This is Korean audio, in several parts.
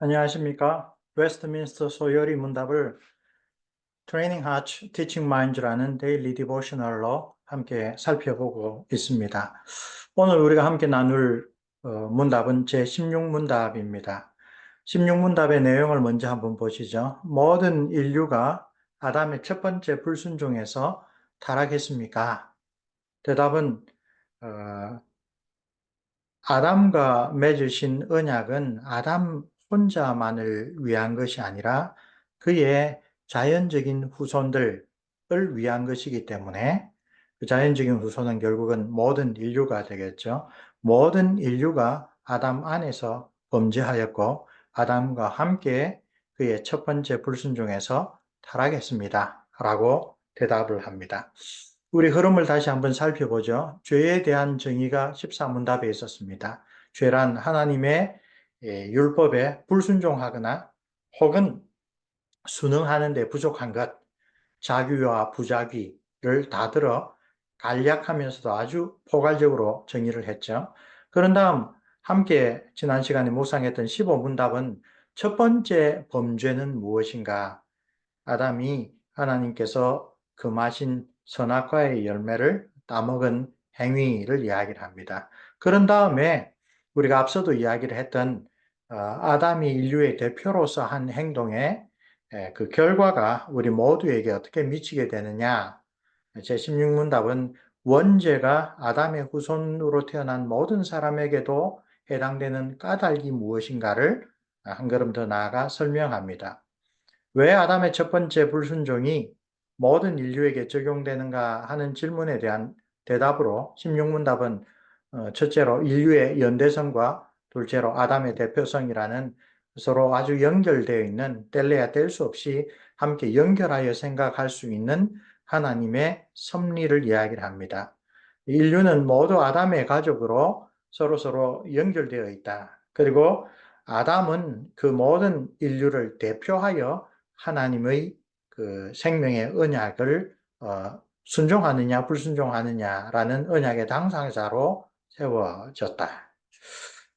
안녕하십니까? 웨스트민스터 소요리 문답을 트레이닝 하츠 티칭 마인드라는 데일리 디보셔널로 함께 살펴보고 있습니다. 오늘 우리가 함께 나눌 문답은 제16문답입니다. 16문답의 내용을 먼저 한번 보시죠. 모든 인류가 아담의 첫 번째 불순종에서 타락했습니까? 대답은 어, 아담과 맺으신 언약은 아담 혼자만을 위한 것이 아니라 그의 자연적인 후손들을 위한 것이기 때문에 그 자연적인 후손은 결국은 모든 인류가 되겠죠. 모든 인류가 아담 안에서 범죄하였고 아담과 함께 그의 첫 번째 불순종에서 타락했습니다. 라고 대답을 합니다. 우리 흐름을 다시 한번 살펴보죠. 죄에 대한 정의가 14문답에 있었습니다. 죄란 하나님의 율법에 불순종하거나 혹은 순응하는 데 부족한 것, 자귀와 부자귀를 다 들어 간략하면서도 아주 포괄적으로 정의를 했죠. 그런 다음 함께 지난 시간에 묵상했던 15문답은 첫 번째 범죄는 무엇인가? 아담이 하나님께서 금하신 선악과의 열매를 따먹은 행위를 이야기를 합니다. 그런 다음에 우리가 앞서도 이야기를 했던 아담이 인류의 대표로서 한 행동의 그 결과가 우리 모두에게 어떻게 미치게 되느냐. 제16문답은 원죄가 아담의 후손으로 태어난 모든 사람에게도 해당되는 까닭이 무엇인가를 한 걸음 더 나아가 설명합니다. 왜 아담의 첫 번째 불순종이 모든 인류에게 적용되는가 하는 질문에 대한 대답으로 16문답은 첫째로 인류의 연대성과 둘째로 아담의 대표성이라는 서로 아주 연결되어 있는 뗄래야 뗄 수 없이 함께 연결하여 생각할 수 있는 하나님의 섭리를 이야기를 합니다. 인류는 모두 아담의 가족으로 서로서로 연결되어 있다. 그리고 아담은 그 모든 인류를 대표하여 하나님의 그 생명의 언약을 순종하느냐 불순종하느냐라는 언약의 당사자로 세워졌다.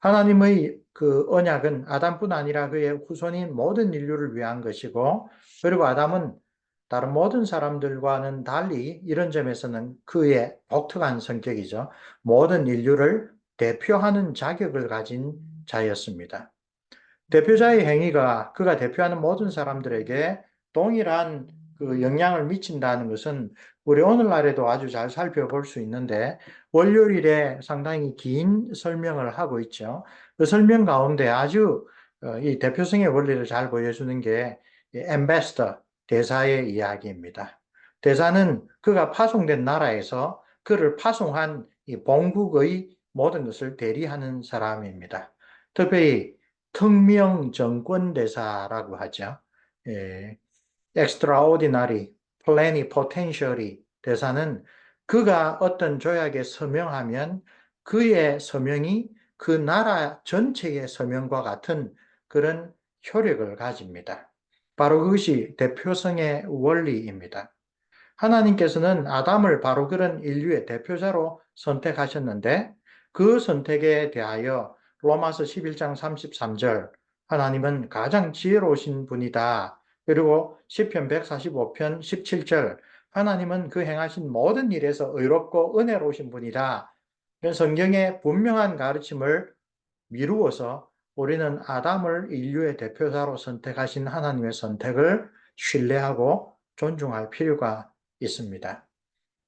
하나님의 그 언약은 아담뿐 아니라 그의 후손인 모든 인류를 위한 것이고, 그리고 아담은 다른 모든 사람들과는 달리 이런 점에서는 그의 독특한 성격이죠. 모든 인류를 대표하는 자격을 가진 자였습니다. 대표자의 행위가 그가 대표하는 모든 사람들에게 동일한 그 영향을 미친다는 것은 우리 오늘날에도 아주 잘 살펴볼 수 있는데, 월요일에 상당히 긴 설명을 하고 있죠. 그 설명 가운데 아주 이 대표성의 원리를 잘 보여주는 게 엠베스터, 대사의 이야기입니다. 대사는 그가 파송된 나라에서 그를 파송한 이 본국의 모든 것을 대리하는 사람입니다. 특별히 특명 정권 대사라고 하죠. 예, extraordinary, plenipotentiary 대사는 그가 어떤 조약에 서명하면 그의 서명이 그 나라 전체의 서명과 같은 그런 효력을 가집니다. 바로 그것이 대표성의 원리입니다. 하나님께서는 아담을 바로 그런 인류의 대표자로 선택하셨는데 그 선택에 대하여 로마서 11장 33절 하나님은 가장 지혜로우신 분이다. 그리고 시편 145편 17절 하나님은 그 행하신 모든 일에서 의롭고 은혜로우신 분이다. 이런 성경의 분명한 가르침을 미루어서 우리는 아담을 인류의 대표자로 선택하신 하나님의 선택을 신뢰하고 존중할 필요가 있습니다.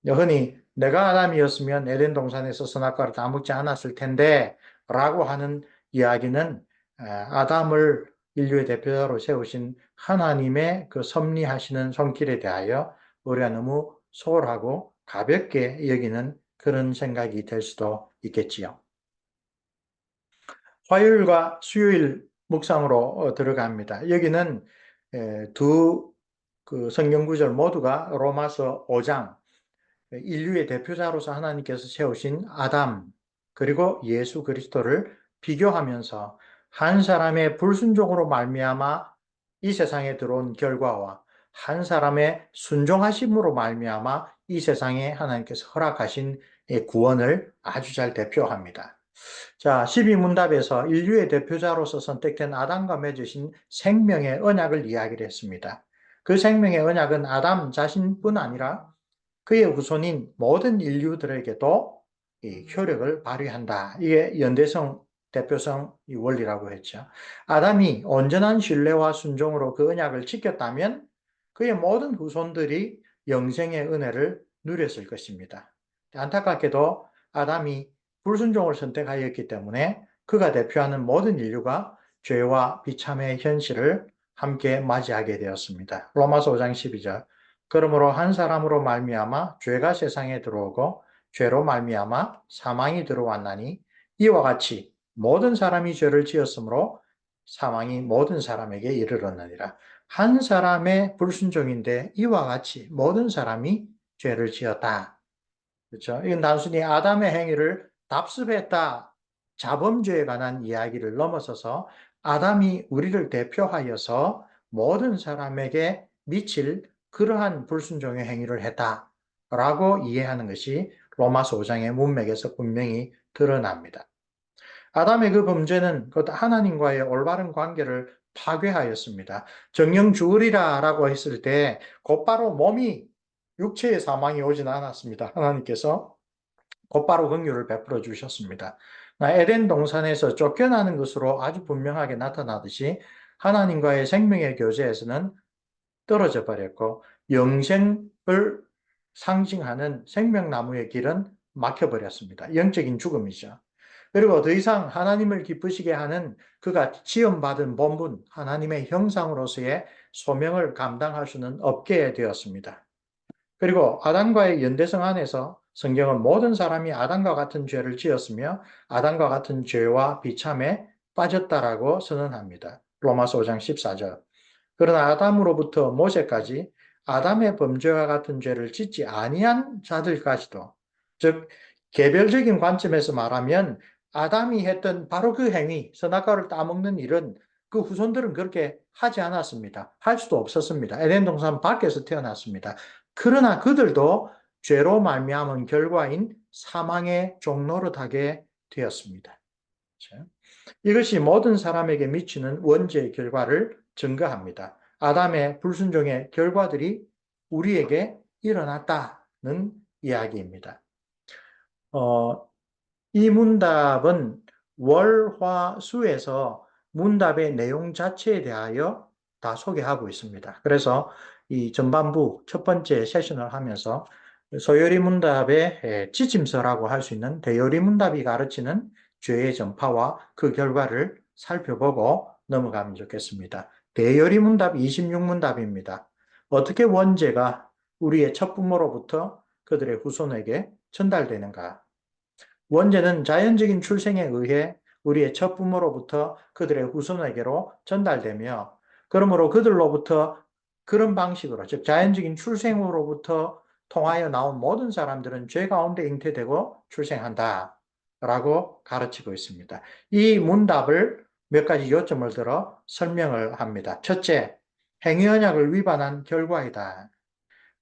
흔히 내가 아담이었으면 에덴 동산에서 선악과를 다 먹지 않았을 텐데 라고 하는 이야기는 아담을 인류의 대표자로 세우신 하나님의 그 섭리하시는 손길에 대하여 우리가 너무 소홀하고 가볍게 여기는 그런 생각이 될 수도 있겠지요. 화요일과 수요일 묵상으로 들어갑니다. 여기는 두 그 성경 구절 모두가 로마서 5장 인류의 대표자로서 하나님께서 세우신 아담 그리고 예수 그리스도를 비교하면서 한 사람의 불순종으로 말미암아 이 세상에 들어온 결과와 한 사람의 순종하심으로 말미암아 이 세상에 하나님께서 허락하신 구원을 아주 잘 대표합니다. 자, 12문답에서 인류의 대표자로서 선택된 아담과 맺으신 생명의 언약을 이야기를 했습니다. 그 생명의 언약은 아담 자신뿐 아니라 그의 후손인 모든 인류들에게도 이 효력을 발휘한다. 이게 연대성, 대표성 이 원리라고 했죠. 아담이 온전한 신뢰와 순종으로 그 언약을 지켰다면 그의 모든 후손들이 영생의 은혜를 누렸을 것입니다. 안타깝게도 아담이 불순종을 선택하였기 때문에 그가 대표하는 모든 인류가 죄와 비참의 현실을 함께 맞이하게 되었습니다. 로마서 5장 12절. 그러므로 한 사람으로 말미암아 죄가 세상에 들어오고 죄로 말미암아 사망이 들어왔나니 이와 같이 모든 사람이 죄를 지었으므로 사망이 모든 사람에게 이르렀느니라. 한 사람의 불순종인데 이와 같이 모든 사람이 죄를 지었다. 그렇죠? 이건 단순히 아담의 행위를 답습했다. 자범죄에 관한 이야기를 넘어서서 아담이 우리를 대표하여서 모든 사람에게 미칠 그러한 불순종의 행위를 했다라고 이해하는 것이 로마서 5장의 문맥에서 분명히 드러납니다. 아담의 그 범죄는 곧 하나님과의 올바른 관계를 파괴하였습니다. 정령 죽으리라라고 했을 때 곧바로 몸이 육체의 사망이 오지는 않았습니다. 하나님께서 곧바로 긍휼을 베풀어 주셨습니다. 에덴 동산에서 쫓겨나는 것으로 아주 분명하게 나타나듯이 하나님과의 생명의 교제에서는 떨어져 버렸고 영생을 상징하는 생명나무의 길은 막혀버렸습니다. 영적인 죽음이죠. 그리고 더 이상 하나님을 기쁘시게 하는 그가 지음받은 본분, 하나님의 형상으로서의 소명을 감당할 수는 없게 되었습니다. 그리고 아담과의 연대성 안에서 성경은 모든 사람이 아담과 같은 죄를 지었으며 아담과 같은 죄와 비참에 빠졌다라고 선언합니다. 로마서 5장 14절. 그러나 아담으로부터 모세까지 아담의 범죄와 같은 죄를 짓지 아니한 자들까지도, 즉 개별적인 관점에서 말하면 아담이 했던 바로 그 행위, 선악과를 따먹는 일은 그 후손들은 그렇게 하지 않았습니다. 할 수도 없었습니다. 에덴 동산 밖에서 태어났습니다. 그러나 그들도 죄로 말미암은 결과인 사망의 종노릇하게 되었습니다. 이것이 모든 사람에게 미치는 원죄의 결과를 증거합니다. 아담의 불순종의 결과들이 우리에게 일어났다는 이야기입니다. 이 문답은 월화수에서 문답의 내용 자체에 대하여 다 소개하고 있습니다. 그래서 이 전반부 첫 번째 세션을 하면서 소요리 문답의 지침서라고 할 수 있는 대요리 문답이 가르치는 죄의 전파와 그 결과를 살펴보고 넘어가면 좋겠습니다. 대요리 문답 26문답입니다. 어떻게 원죄가 우리의 첫 부모로부터 그들의 후손에게 전달되는가? 원죄는 자연적인 출생에 의해 우리의 첫 부모로부터 그들의 후손에게로 전달되며, 그러므로 그들로부터 그런 방식으로, 즉 자연적인 출생으로부터 통하여 나온 모든 사람들은 죄 가운데 잉태되고 출생한다 라고 가르치고 있습니다. 이 문답을 몇 가지 요점을 들어 설명을 합니다. 첫째, 행위언약을 위반한 결과이다.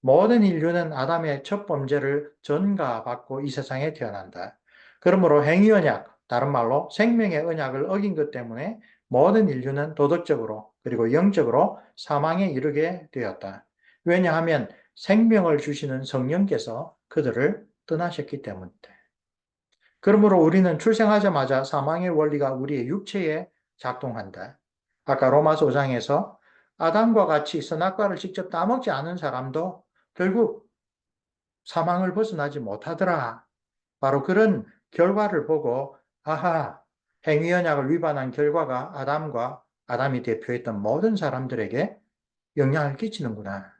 모든 인류는 아담의 첫 범죄를 전가받고 이 세상에 태어난다. 그러므로 행위언약, 다른 말로 생명의 언약을 어긴 것 때문에 모든 인류는 도덕적으로 그리고 영적으로 사망에 이르게 되었다. 왜냐하면 생명을 주시는 성령께서 그들을 떠나셨기 때문이다. 그러므로 우리는 출생하자마자 사망의 원리가 우리의 육체에 작동한다. 아까 로마서 5장에서 아담과 같이 선악과를 직접 따먹지 않은 사람도 결국 사망을 벗어나지 못하더라. 바로 그런 결과를 보고 아하, 행위언약을 위반한 결과가 아담과 아담이 대표했던 모든 사람들에게 영향을 끼치는구나.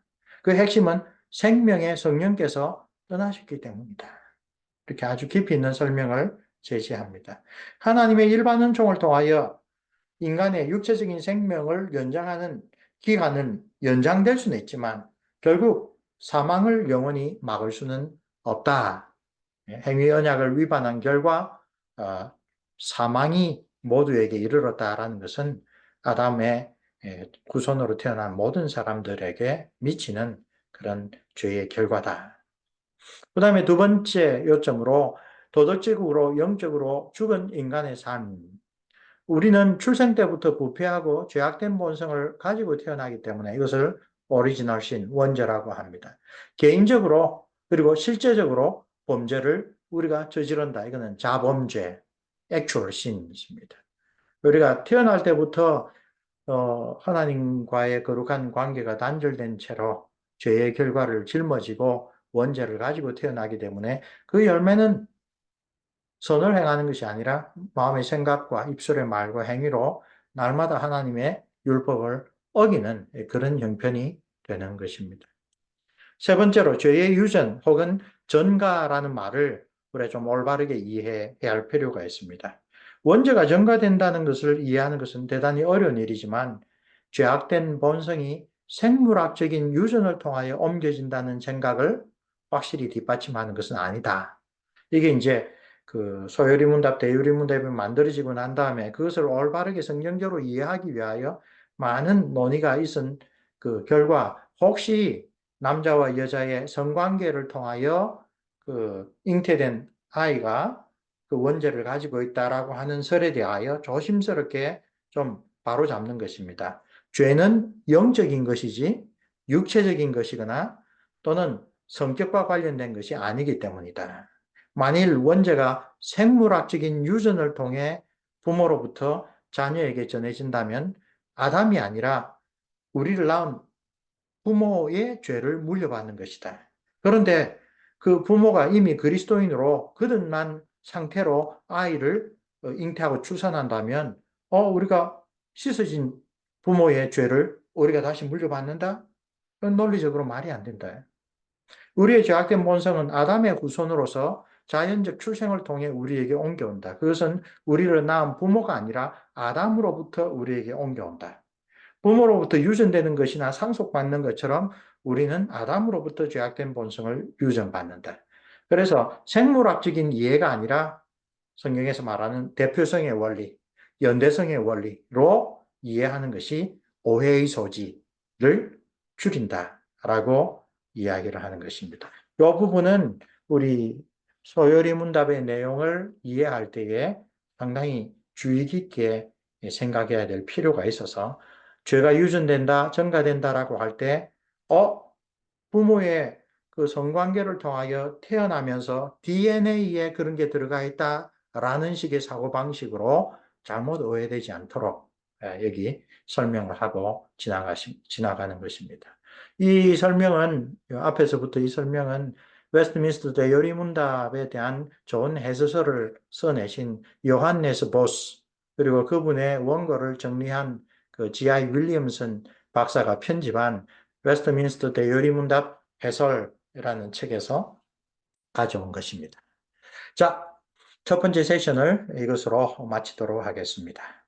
그 핵심은 생명의 성령께서 떠나셨기 때문이다. 이렇게 아주 깊이 있는 설명을 제시합니다. 하나님의 일반 은총을 통하여 인간의 육체적인 생명을 연장하는 기간은 연장될 수는 있지만 결국 사망을 영원히 막을 수는 없다. 행위 언약을 위반한 결과 사망이 모두에게 이르렀다라는 것은 아담의 후손으로 태어난 모든 사람들에게 미치는 그런 죄의 결과다. 그 다음에 두 번째 요점으로 도덕적으로 영적으로 죽은 인간의 삶. 우리는 출생 때부터 부패하고 죄악된 본성을 가지고 태어나기 때문에 이것을 오리지널 신, 원죄라고 합니다. 개인적으로 그리고 실제적으로 범죄를 우리가 저지른다. 이거는 자범죄, actual sin입니다. 우리가 태어날 때부터 하나님과의 거룩한 관계가 단절된 채로 죄의 결과를 짊어지고 원죄를 가지고 태어나기 때문에 그 열매는 선을 행하는 것이 아니라 마음의 생각과 입술의 말과 행위로 날마다 하나님의 율법을 어기는 그런 형편이 되는 것입니다. 세 번째로 죄의 유전 혹은 전가라는 말을 우리가 좀 올바르게 이해해야 할 필요가 있습니다. 원죄가 전가된다는 것을 이해하는 것은 대단히 어려운 일이지만 죄악된 본성이 생물학적인 유전을 통하여 옮겨진다는 생각을 확실히 뒷받침하는 것은 아니다. 이게 이제 그 소요리문답, 대유리문답이 만들어지고 난 다음에 그것을 올바르게 성경적으로 이해하기 위하여 많은 논의가 있은 그 결과 혹시 남자와 여자의 성관계를 통하여 그 잉태된 아이가 그 원죄를 가지고 있다라고 하는 설에 대하여 조심스럽게 좀 바로잡는 것입니다. 죄는 영적인 것이지 육체적인 것이거나 또는 성격과 관련된 것이 아니기 때문이다. 만일 원죄가 생물학적인 유전을 통해 부모로부터 자녀에게 전해진다면 아담이 아니라 우리를 낳은 부모의 죄를 물려받는 것이다. 그런데 그 부모가 이미 그리스도인으로 거듭난 상태로 아이를 잉태하고 출산한다면 우리가 씻어진 부모의 죄를 우리가 다시 물려받는다? 그건 논리적으로 말이 안 된다. 우리의 죄악된 본성은 아담의 후손으로서 자연적 출생을 통해 우리에게 옮겨온다. 그것은 우리를 낳은 부모가 아니라 아담으로부터 우리에게 옮겨온다. 부모로부터 유전되는 것이나 상속받는 것처럼 우리는 아담으로부터 죄악된 본성을 유전받는다. 그래서 생물학적인 이해가 아니라 성경에서 말하는 대표성의 원리, 연대성의 원리로 이해하는 것이 오해의 소지를 줄인다라고 이야기를 하는 것입니다. 이 부분은 우리 소요리 문답의 내용을 이해할 때에 상당히 주의 깊게 생각해야 될 필요가 있어서 죄가 유전된다, 전가된다라고 할 때, 부모의 그 성관계를 통하여 태어나면서 DNA에 그런 게 들어가 있다라는 식의 사고방식으로 잘못 오해되지 않도록 여기 설명을 하고 지나가는 것입니다. 이 설명은, 앞에서부터 이 설명은 웨스트민스터 대요리문답에 대한 좋은 해설서를 써내신 요한네스 보스, 그리고 그분의 원고를 정리한 그 G.I. 윌리엄슨 박사가 편집한 웨스트민스터 대요리문답 해설이라는 책에서 가져온 것입니다. 자, 첫 번째 세션을 이것으로 마치도록 하겠습니다.